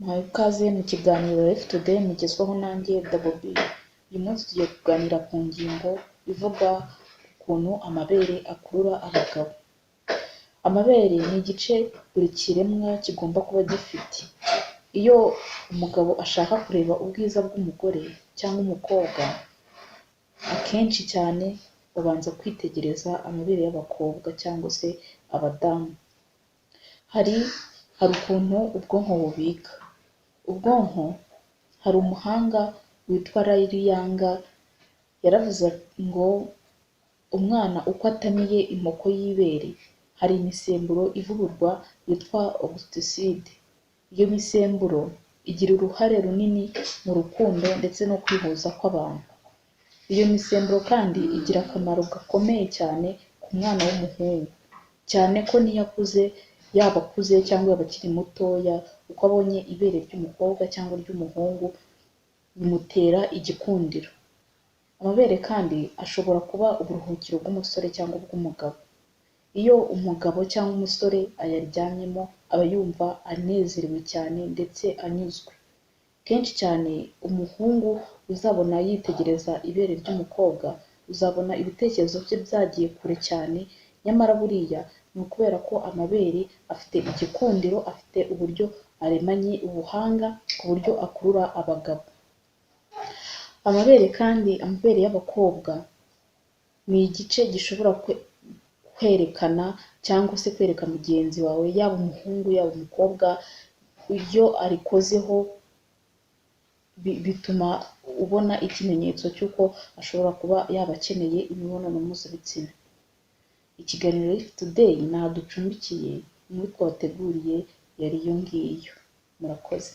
Muhawe ikaze mu kiganiro Life Today mugezwaho nanjye Double B. Uyu munsi tugiye kuganira ku ngingo ivuga ukuntu amabere akurura abagabo. Amabere ni igice buri kiremwa kigomba kuba gifite. Iyo umugabo ashaka kureba ubwiza bw'umugore cyangwa umukobwa, akenshi cyane babanza kwitegereza amabere y'abakobwa cyangwa se abadamu. Hari ukuntu ubwonko bubika. Ubwonko, hari umuhanga witwa Ray Young yaravuze ngo umwana uko atamiye imoko y'ibere, hari imisemburo ivugururwa yitwa oxytocin. Iyo misemburo igira uruhare runini mu rukundo ndetse no kwihuza kw'abantu. Iyo misemburo kandi igira akamaro gakomeye cyane ku mwana w'umuhungu, cyane ko n'iyo akuze, yaba akuze cyangwa yaba akiri mutoya, uko abonye ibere ry'umukobwa cyangwa ry'umuhungu bimutera igikundiro. Amabere kandi ashobora kuba uburuhukiro bw'umusore cyangwa ubw'umugabo. Iyo umugabo cyangwa umusore ayaryamyemo aba yumva anezerewe cyane ndetse anyuzwe. Kenshi cyane umuhungu uzabona yitegereza ibere ry'umukobwa, uzabona ibitekerezo bye byagiye kure cyane, nyamara buriya ni ukubera ko amabere afite igikundiro, afite uburyo aremanye ubuhanga ku buryo akurura abagabo. Amabere kandi, amabere y'abakobwa ni igice gishobora kwerekana cyangwa se kwereka mugenzi wawe, yaba umuhungu yaba umukobwa, iyo arikozeho bituma ubona ikimenyetso cy'uko ashobora kuba yaba akeneye imibonano mpuzabitsina. Ikiganiro Life Today ntaho ducumbikiye, inkuru twabateguriye yari iyo ngiyo. Murakoze.